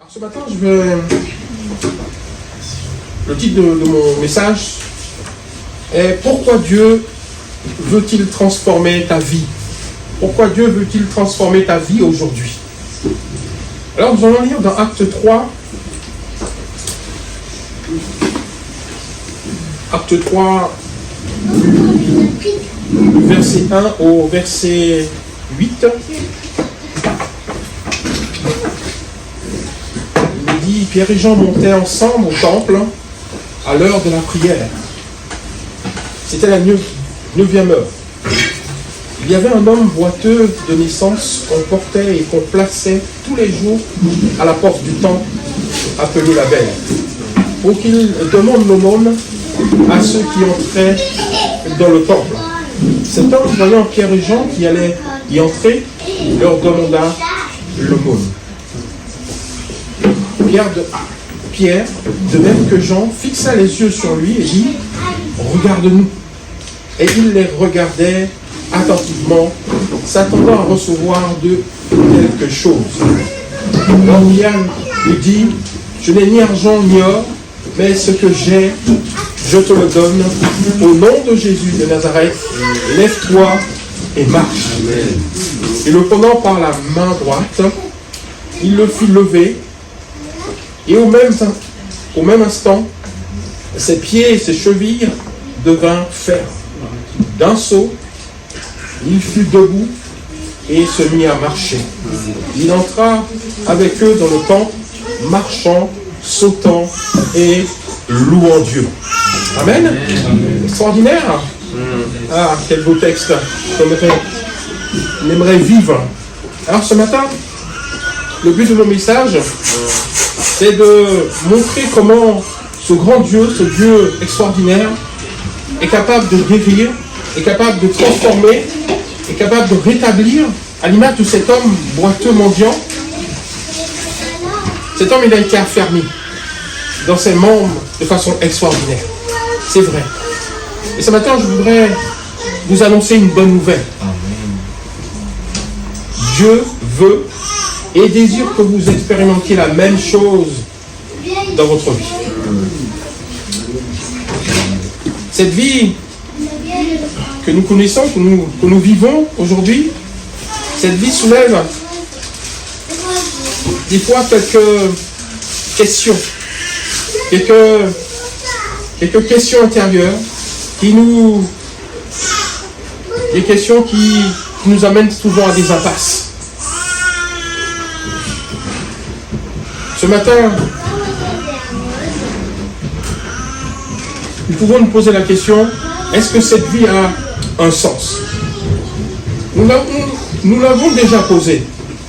Alors ce matin, le titre de mon message est « Pourquoi Dieu veut-il transformer ta vie ?» Pourquoi Dieu veut-il transformer ta vie aujourd'hui? Alors nous allons lire dans Acte 3, du verset 1 au verset 8. Il dit, Pierre et Jean montaient ensemble au temple à l'heure de la prière. C'était la 9e heure. Il y avait un homme boiteux de naissance qu'on portait et qu'on plaçait tous les jours à la porte du temple, appelé la Belle, pour qu'il demande l'aumône à ceux qui entraient dans le temple. Cet homme, voyant Pierre et Jean qui allaient y entrer, leur demanda l'aumône. Pierre, de même que Jean, fixa les yeux sur lui et dit « Regarde-nous ». Et il les regardait attentivement, s'attendant à recevoir d'eux quelque chose. Alors Pierre lui dit « Je n'ai ni argent ni or, mais ce que j'ai, je te le donne. Au nom de Jésus de Nazareth, lève-toi et marche. » Et le prenant par la main droite, il le fit lever, et au même instant, ses pieds et ses chevilles devinrent fermes. D'un saut, il fut debout et se mit à marcher. Il entra avec eux dans le temple, marchant, sautant et louant Dieu. Amen. Amen. Extraordinaire. Ah, quel beau texte qu'on aimerait vivre. Alors ce matin, le but de mon message, c'est de montrer comment ce grand Dieu, ce Dieu extraordinaire, est capable de guérir, est capable de transformer, est capable de rétablir, à l'image de cet homme boiteux mendiant. Cet homme, il a été affermi dans ses membres de façon extraordinaire. C'est vrai. Et ce matin, je voudrais vous annoncer une bonne nouvelle. Dieu veut et désire que vous expérimentiez la même chose dans votre vie. Cette vie que nous connaissons, que nous vivons aujourd'hui, cette vie soulève des fois quelques questions, quelques questions intérieures des questions qui nous amènent souvent à des impasses. Ce matin, nous pouvons nous poser la question, est-ce que cette vie a un sens? Nous l'avons déjà posé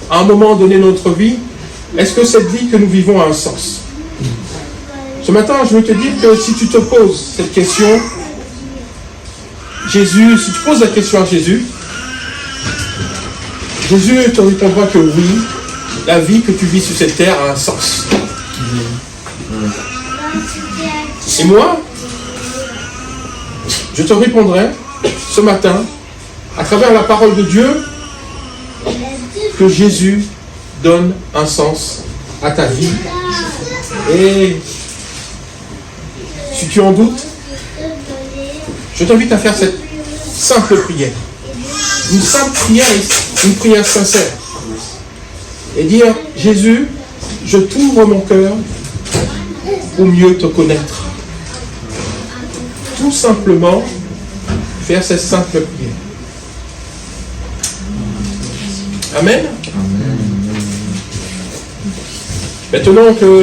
à un moment donné de notre vie. Est-ce que cette vie que nous vivons a un sens? Ce matin, je veux te dire que si tu te poses cette question, si tu poses la question à Jésus, Jésus te répondra que oui, la vie que tu vis sur cette terre a un sens. Et moi, je te répondrai ce matin, à travers la parole de Dieu, que Jésus donne un sens à ta vie. Et si tu en doutes, je t'invite à faire cette simple prière. Une simple prière, une prière sincère. Et dire, Jésus, je t'ouvre mon cœur pour mieux te connaître. Tout simplement, faire cette simple prière. Amen. Maintenant que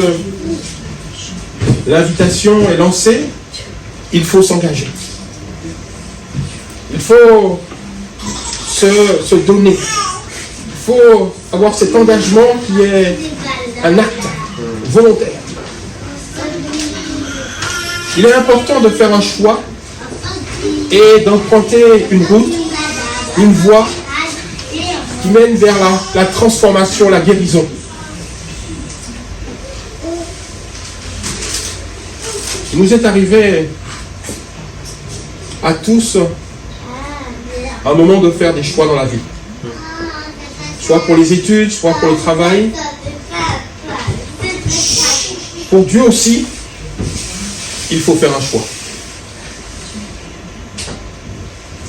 l'invitation est lancée, il faut s'engager. Il faut se donner. Il faut avoir cet engagement qui est un acte volontaire. Il est important de faire un choix et d'emprunter une route, une voie qui mène vers la transformation, la guérison. Il nous est arrivé à tous un moment de faire des choix dans la vie. Soit pour les études, soit pour le travail. Pour Dieu aussi, il faut faire un choix.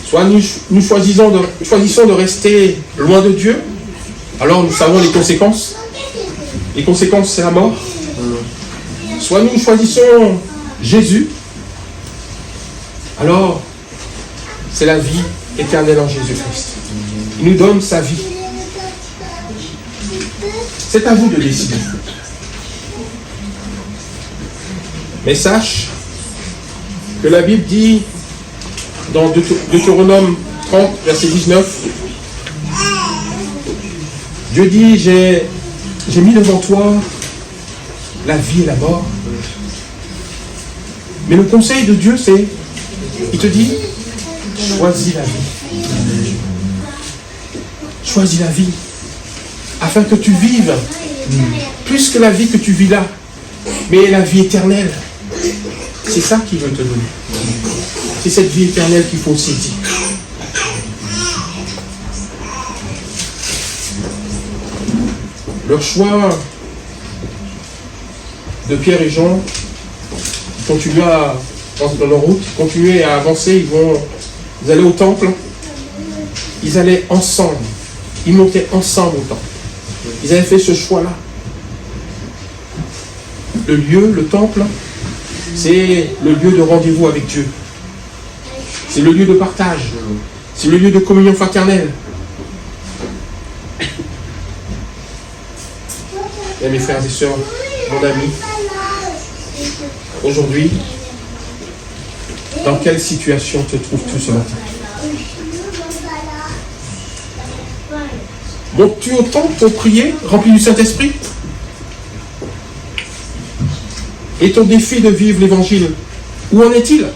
Soit nous choisissons de rester loin de Dieu, alors nous savons les conséquences. Les conséquences, c'est la mort. Soit nous choisissons Jésus, alors c'est la vie éternelle en Jésus-Christ. Il nous donne sa vie. C'est à vous de décider. Mais sache que la Bible dit dans Deutéronome 30, verset 19, Dieu dit, j'ai mis devant toi la vie et la mort. Mais le conseil de Dieu, c'est, il te dit, choisis la vie. Choisis la vie. Afin que tu vives plus que la vie que tu vis là, mais la vie éternelle. C'est ça qu'il veut te donner. C'est cette vie éternelle qu'il faut saisir. Leur choix de Pierre et Jean, ils continuaient dans leur route, ils continuaient à avancer, ils allaient au temple, ils allaient ensemble, ils montaient ensemble au temple. Ils avaient fait ce choix-là. Le lieu, le temple, c'est le lieu de rendez-vous avec Dieu. C'est le lieu de partage. C'est le lieu de communion fraternelle. Et mes frères et sœurs, mon ami, aujourd'hui, dans quelle situation te trouves-tu ce matin? Montes-tu au temple pour prier, rempli du Saint-Esprit? Et ton défi de vivre l'Évangile, où en est-il?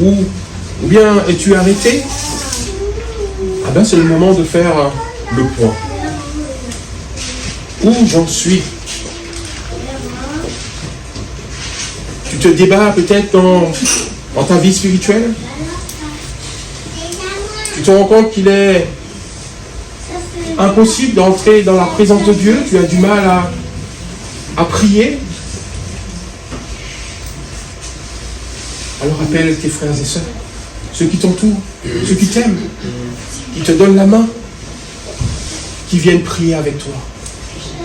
Ou bien es-tu arrêté? Ah ben c'est le moment de faire le point. Où j'en suis? Tu te débats peut-être dans ta vie spirituelle? Tu te rends compte qu'il est impossible d'entrer dans la présence de Dieu? Tu as du mal à prier? Alors appelle tes frères et sœurs, ceux qui t'entourent, ceux qui t'aiment, qui te donnent la main, qui viennent prier avec toi.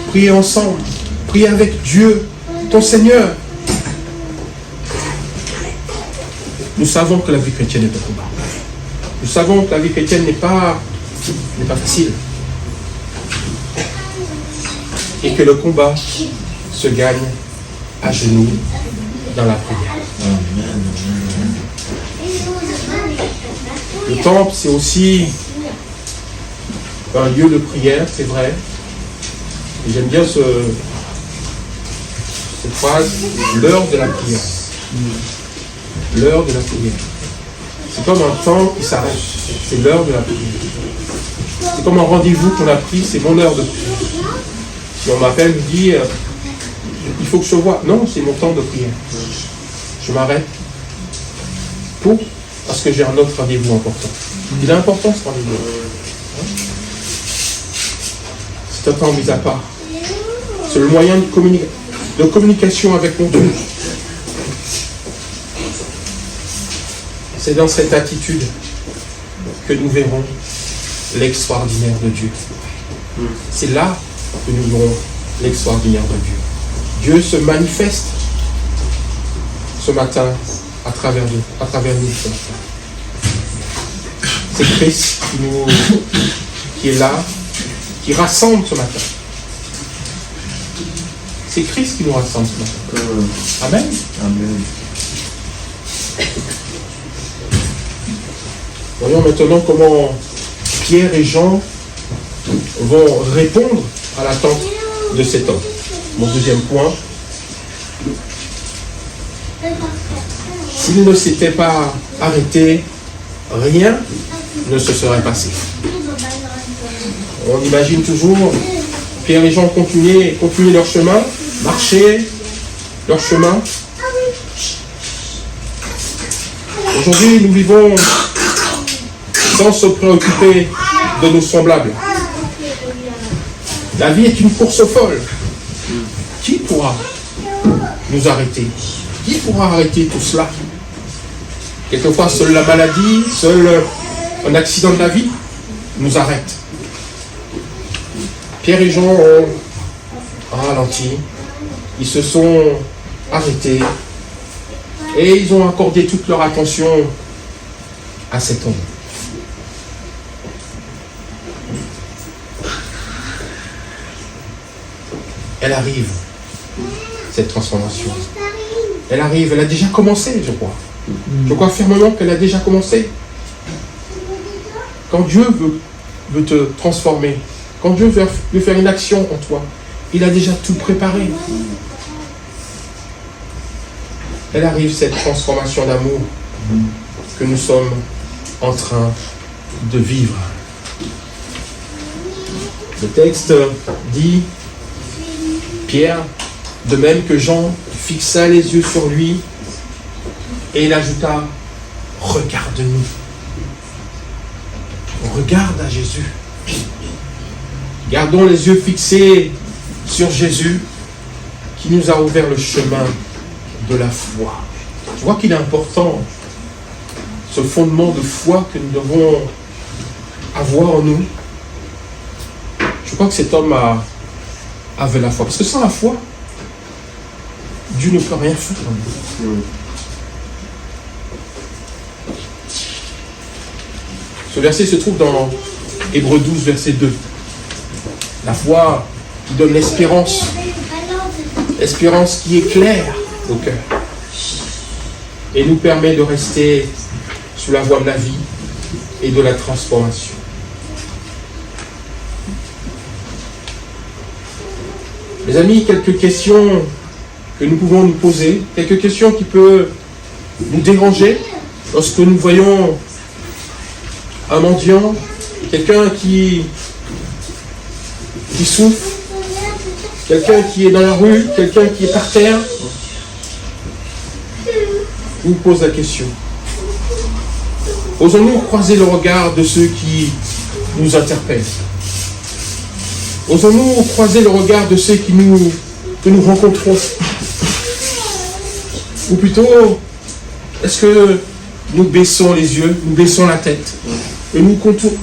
Prier ensemble, prier avec Dieu, ton Seigneur. Nous savons que la vie chrétienne est un combat. Nous savons que la vie chrétienne n'est pas facile. Et que le combat se gagne à genoux dans la prière. Le temple, c'est aussi un lieu de prière, c'est vrai. Et j'aime bien cette phrase, l'heure de la prière. L'heure de la prière. C'est comme un temps qui s'arrête. C'est l'heure de la prière. C'est comme un rendez-vous qu'on a pris, c'est mon heure de prière. Si on m'appelle, me dit, il faut que je te voie. Non, c'est mon temps de prière. Je m'arrête parce que j'ai un autre rendez-vous important. Il est important ce rendez-vous. C'est un temps mis à part. C'est le moyen de communication avec mon Dieu. C'est dans cette attitude que nous verrons l'extraordinaire de Dieu. C'est là que nous verrons l'extraordinaire de Dieu. Dieu se manifeste ce matin à travers nous ce matin. C'est Christ qui est là, qui rassemble ce matin. C'est Christ qui nous rassemble ce matin. Amen. Amen. Voyons maintenant comment Pierre et Jean vont répondre à l'attente de cet homme. Mon deuxième point. S'il ne s'était pas arrêté, rien ne se serait passé. On imagine toujours Pierre et Jean continuer leur chemin, marcher leur chemin. Aujourd'hui, nous vivons sans se préoccuper de nos semblables. La vie est une course folle. Qui pourra nous arrêter? Qui pourra arrêter tout cela? Quelquefois, seule la maladie, seul un accident de la vie nous arrête. Pierre et Jean ont ralenti. Ils se sont arrêtés. Et ils ont accordé toute leur attention à cet homme. Elle arrive, cette transformation. Elle arrive, elle a déjà commencé, je crois. Je crois fermement qu'elle a déjà commencé. Quand Dieu veut te transformer, quand Dieu veut faire une action en toi, il a déjà tout préparé. Elle arrive, cette transformation d'amour que nous sommes en train de vivre. Le texte dit, Pierre, de même que Jean, fixa les yeux sur lui et il ajouta, regarde-nous. Regarde à Jésus. Gardons les yeux fixés sur Jésus qui nous a ouvert le chemin de la foi. Je crois qu'il est important, ce fondement de foi que nous devons avoir en nous. Je crois que cet homme avait la foi. Parce que sans la foi, Dieu ne peut rien faire en nous. Ce verset se trouve dans Hébreux 12, verset 2. La foi qui donne l'espérance. L'espérance qui éclaire nos cœurs. Et nous permet de rester sous la voie de la vie et de la transformation. Mes amis, quelques questions que nous pouvons nous poser, quelques questions qui peuvent nous déranger lorsque nous voyons un mendiant, quelqu'un qui souffre, quelqu'un qui est dans la rue, quelqu'un qui est par terre. Je vous pose la question. Osons-nous croiser le regard de ceux qui nous interpellent? Osons-nous croiser le regard de ceux que nous rencontrons? Ou plutôt, est-ce que nous baissons les yeux, nous baissons la tête et nous contournons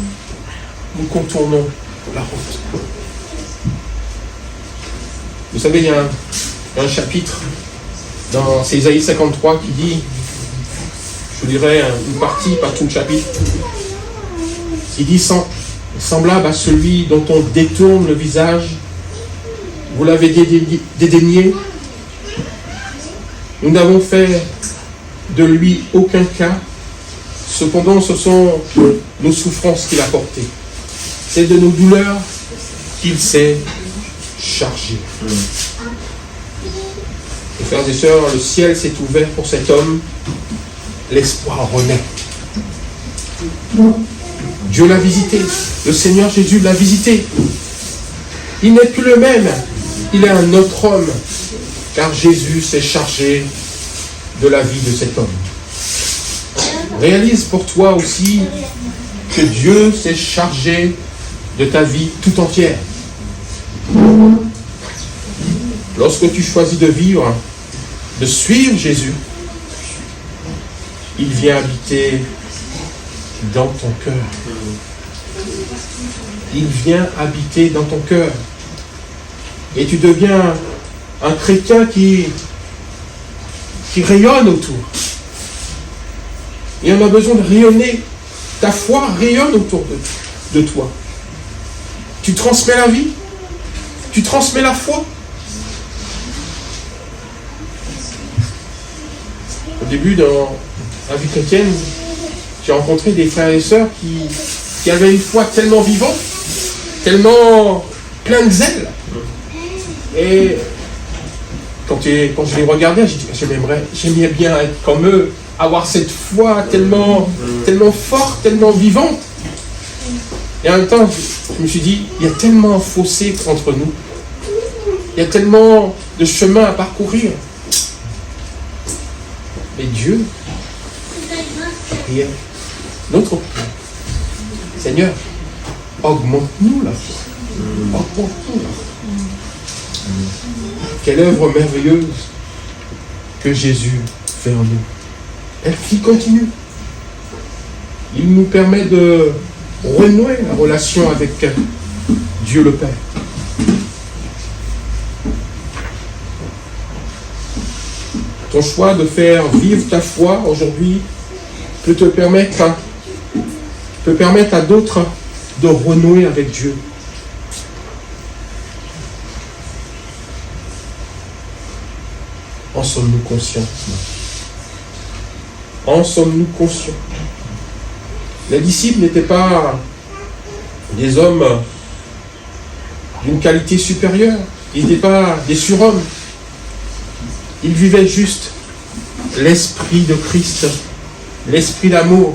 la route? Vous savez, il y a un chapitre dans Ésaïe 53 qui dit, je dirais une partie, pas tout le chapitre, qui dit semblable à celui dont on détourne le visage, vous l'avez dédaigné, nous n'avons fait de lui aucun cas, cependant ce sont nos souffrances qu'il a portées, c'est de nos douleurs qu'il s'est chargé. Et frères et sœurs, le ciel s'est ouvert pour cet homme, l'espoir renaît. Dieu l'a visité, le Seigneur Jésus l'a visité. Il n'est plus le même, il est un autre homme, car Jésus s'est chargé de la vie de cet homme. Réalise pour toi aussi que Dieu s'est chargé de ta vie tout entière. Lorsque tu choisis de vivre, de suivre Jésus, il vient habiter dans ton cœur. Il vient habiter dans ton cœur. Et tu deviens un chrétien qui rayonne autour. Et on a besoin de rayonner. Ta foi rayonne autour de toi. Tu transmets la vie. Tu transmets la foi. Au début, dans la vie chrétienne, j'ai rencontré des frères et sœurs qui avaient une foi tellement vivante, tellement plein de zèle. Et quand je les regardais, j'ai dit, j'aimerais bien être comme eux, avoir cette foi tellement forte, tellement vivante. Et en même temps, je me suis dit, il y a tellement un fossé entre nous. Il y a tellement de chemin à parcourir. Mais Dieu, la prière, notre prière, Seigneur, augmente-nous la foi. Augmente-nous la foi. Quelle œuvre merveilleuse que Jésus fait en nous. Elle qui continue. Il nous permet de renouer la relation avec Dieu le Père. Ton choix de faire vivre ta foi aujourd'hui peut te permettre à d'autres de renouer avec Dieu. En sommes-nous conscients? En sommes-nous conscients? Les disciples n'étaient pas des hommes d'une qualité supérieure. Ils n'étaient pas des surhommes. Ils vivaient juste l'esprit de Christ, l'esprit d'amour.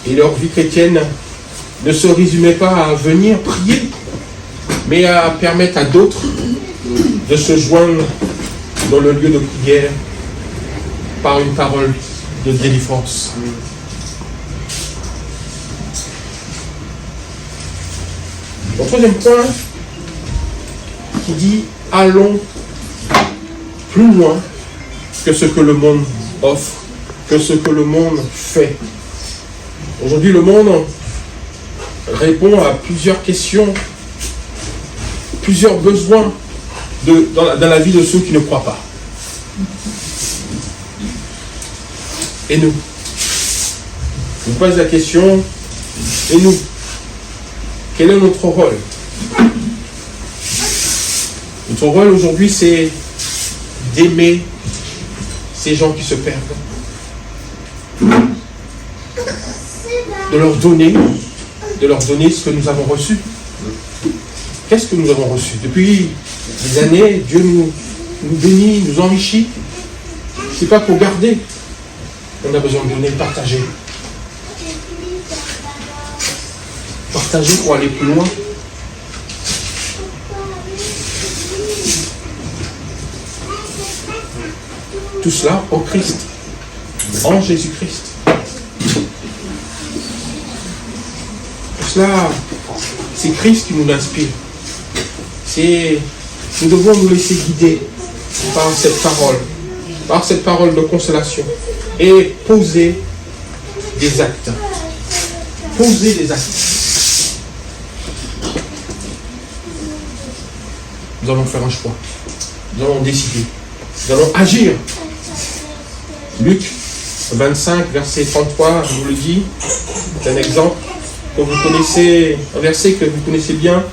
Et leur vie chrétienne ne se résumait pas à venir prier, mais à permettre à d'autres de se joindre dans le lieu de prière par une parole de délivrance. Le troisième point qui dit « Allons plus loin que ce que le monde offre, que ce que le monde fait. » Aujourd'hui, le monde répond à plusieurs questions, plusieurs besoins dans la vie de ceux qui ne croient pas. Et nous? Je vous pose la question, et nous? Quel est notre rôle? Notre rôle aujourd'hui, c'est d'aimer ces gens qui se perdent. De leur donner ce que nous avons reçu. Qu'est-ce que nous avons reçu? Depuis des années, Dieu nous bénit, nous enrichit. Ce n'est pas pour garder. On a besoin de donner, partager. Partager pour aller plus loin. Tout cela en Christ, en Jésus-Christ. Tout cela, c'est Christ qui nous inspire. Nous devons nous laisser guider par cette parole de consolation et poser des actes. Poser des actes. Nous allons faire un choix. Nous allons décider. Nous allons agir. Luc 25, verset 33, je vous le dis, c'est un exemple que vous connaissez, un verset que vous connaissez bien.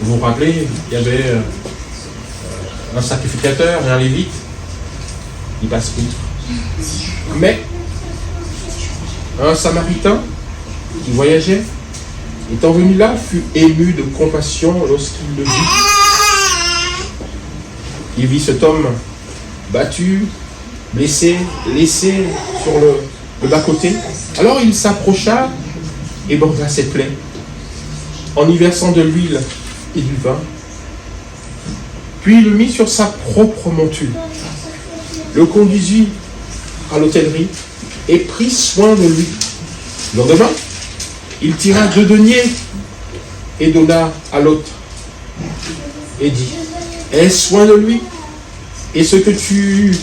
Vous vous rappelez, il y avait un sacrificateur et un lévite. Il passe outre. Mais un samaritain qui voyageait, étant venu là, fut ému de compassion lorsqu'il le vit. Il vit cet homme battu, blessé, laissé sur le bas-côté. Alors il s'approcha et borda ses plaies, en y versant de l'huile et du vin. Puis il le mit sur sa propre monture, le conduisit à l'hôtellerie et prit soin de lui. Le lendemain, il tira 2 deniers et donna à l'autre et dit: aie soin de lui, et ce que tu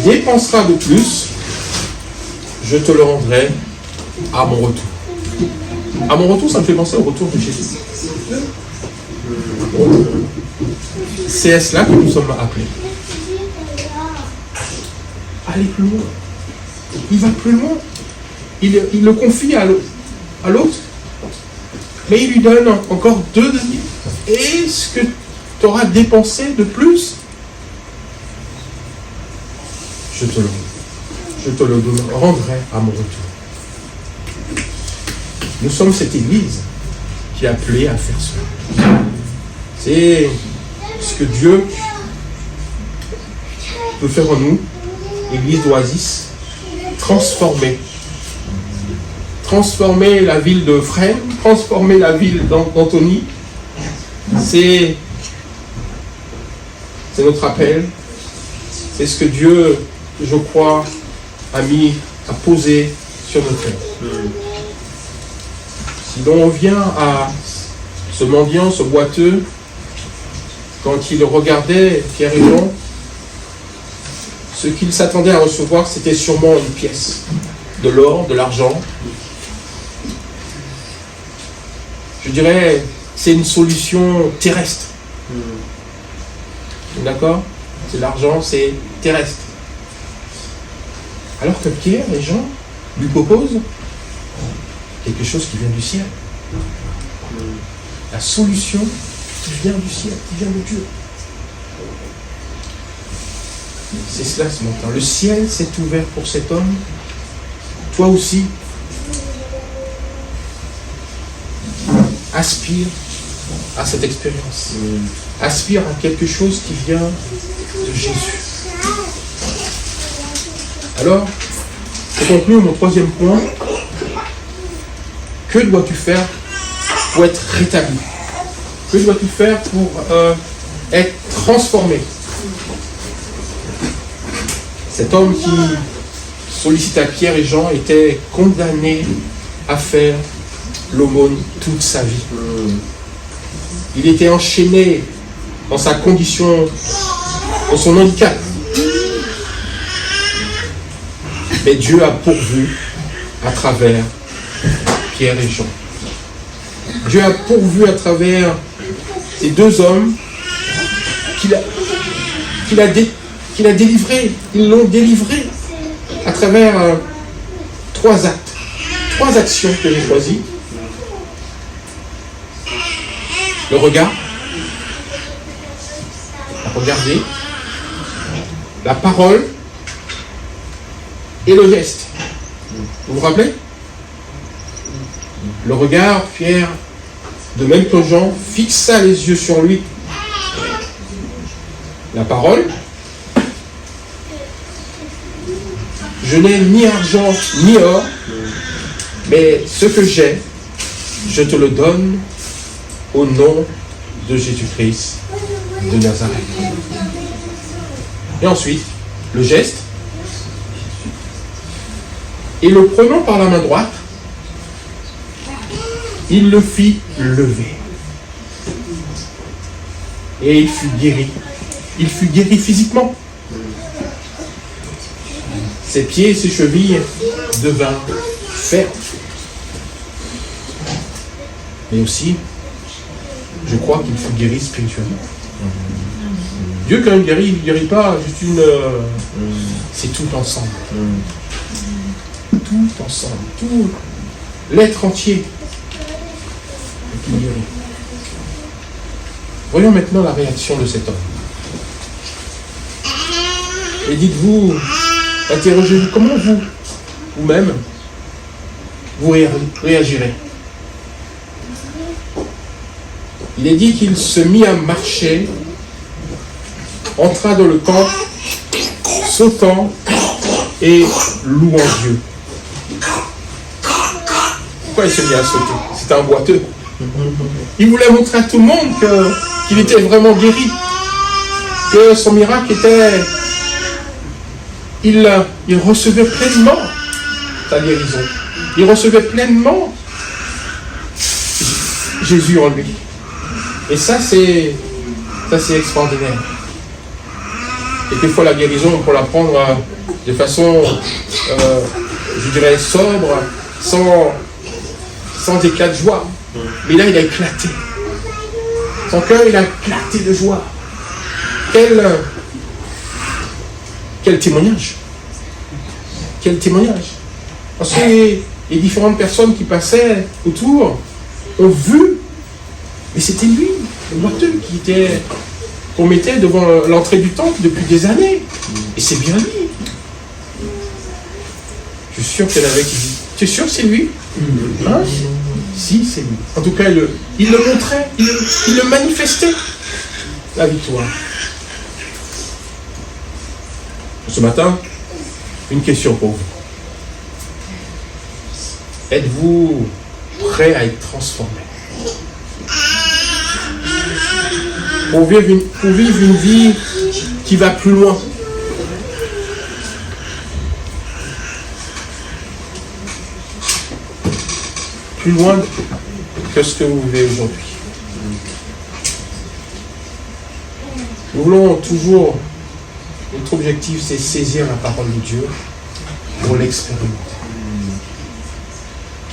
dépenseras de plus, je te le rendrai à mon retour. À mon retour, ça me fait penser au retour de Jésus. C'est à cela que nous sommes appelés. Aller plus loin. Il va plus loin. Il le confie à l'autre, mais il lui donne encore 2 deniers. Et ce que tu auras dépensé de plus, je te le rendrai à mon retour. Nous sommes cette église qui est appelée à faire cela. C'est ce que Dieu peut faire en nous, église d'Oasis, transformer la ville de Fresnes, transformer la ville d'Antony. C'est notre appel. C'est ce que Dieu je crois, a posé sur nos cœurs. Si l'on vient à ce mendiant, ce boiteux, quand il regardait Pierre et Jean, ce qu'il s'attendait à recevoir, c'était sûrement une pièce, de l'or, de l'argent. Je dirais, c'est une solution terrestre. D'accord? C'est l'argent, c'est terrestre. Alors que Pierre et Jean lui proposent quelque chose qui vient du ciel. La solution qui vient du ciel, qui vient de Dieu. C'est cela ce matin. Le ciel s'est ouvert pour cet homme. Toi aussi, aspire à cette expérience. Aspire à quelque chose qui vient de Jésus. Alors, pour conclure mon troisième point, que dois-tu faire pour être rétabli? Que dois-tu faire pour être transformé? Cet homme qui sollicita Pierre et Jean était condamné à faire l'aumône toute sa vie. Il était enchaîné dans sa condition, dans son handicap. Mais Dieu a pourvu à travers Pierre et Jean. Dieu a pourvu à travers ces deux hommes qu'il a délivrés. Ils l'ont délivré à travers trois actes, trois actions que j'ai choisies. Le regard, regarder, la parole et le geste. Vous vous rappelez? Le regard, Pierre, de même que Jean, fixa les yeux sur lui. La parole, je n'ai ni argent ni or, mais ce que j'ai, je te le donne au nom de Jésus-Christ de Nazareth. Et ensuite, le geste. Et le prenant par la main droite, il le fit lever. Et il fut guéri. Il fut guéri physiquement. Ses pieds et ses chevilles devinrent fermes. Mais aussi, je crois qu'il fut guéri spirituellement. Dieu, quand il guérit ne guérit pas juste une... c'est tout ensemble. Tout ensemble. Tout l'être entier qui guérit. Voyons maintenant la réaction de cet homme. Et dites-vous, interrogez-vous, comment vous-même, vous réagirez? Il est dit qu'il se mit à marcher, entra dans le camp, sautant et louant Dieu. Pourquoi il se mit à sauter? C'était un boiteux. Il voulait montrer à tout le monde qu'il était vraiment guéri, que son miracle était... Il recevait pleinement sa guérison. Il recevait pleinement Jésus en lui. Et ça, c'est extraordinaire. Quelquefois, la guérison, on peut la prendre de façon, je dirais, sobre, sans éclat de joie. Mais là, il a éclaté. Son cœur, il a éclaté de joie. Quel témoignage. Quel témoignage. Parce que les différentes personnes qui passaient autour ont vu, mais c'était lui, le boiteux, qu'on mettait devant l'entrée du temple depuis des années. Et c'est bien lui. Je suis sûr qu'il y en avait qui disent, tu es sûr que c'est lui? Hein? Si, c'est lui. En tout cas, il le montrait, il le manifestait, la victoire. Ce matin, une question pour vous. Êtes-vous prêt à être transformé? Pour vivre une vie qui va plus loin. plus loin que ce que vous vivez aujourd'hui. Nous voulons toujours, notre objectif, c'est saisir la parole de Dieu pour l'expérimenter.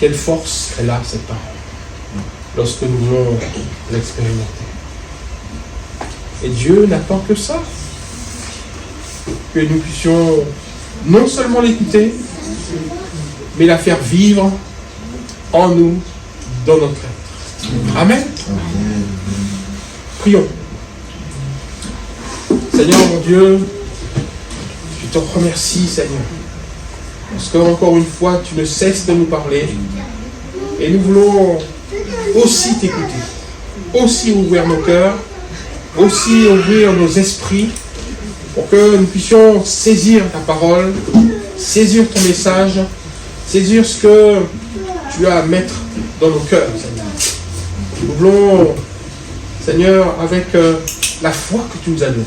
Quelle force elle a, cette parole, lorsque nous voulons l'expérimenter. Et Dieu n'attend que ça, que nous puissions non seulement l'écouter, mais la faire vivre en nous, dans notre être. Amen. Prions. Seigneur mon Dieu, je te remercie, Seigneur, parce que encore une fois, tu ne cesses de nous parler, et nous voulons aussi t'écouter, aussi ouvrir nos cœurs, aussi ouvrir nos esprits, pour que nous puissions saisir ta parole, saisir ton message, saisir ce que tu as à mettre dans nos cœurs, Seigneur. Nous voulons, Seigneur, avec la foi que tu nous as donnée,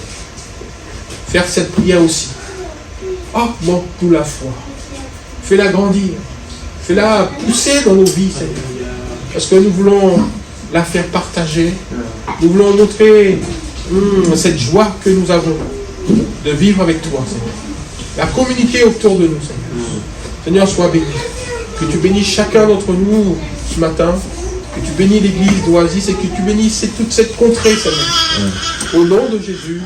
faire cette prière aussi. Augmente-nous la foi. Fais-la grandir. Fais-la pousser dans nos vies, Seigneur. Parce que nous voulons la faire partager. Nous voulons montrer cette joie que nous avons de vivre avec toi, Seigneur. La communiquer autour de nous, Seigneur. Seigneur, sois béni. Que tu bénisses chacun d'entre nous ce matin. Que tu bénis l'église d'Oasis et que tu bénisses toute cette contrée, Seigneur. Au nom de Jésus.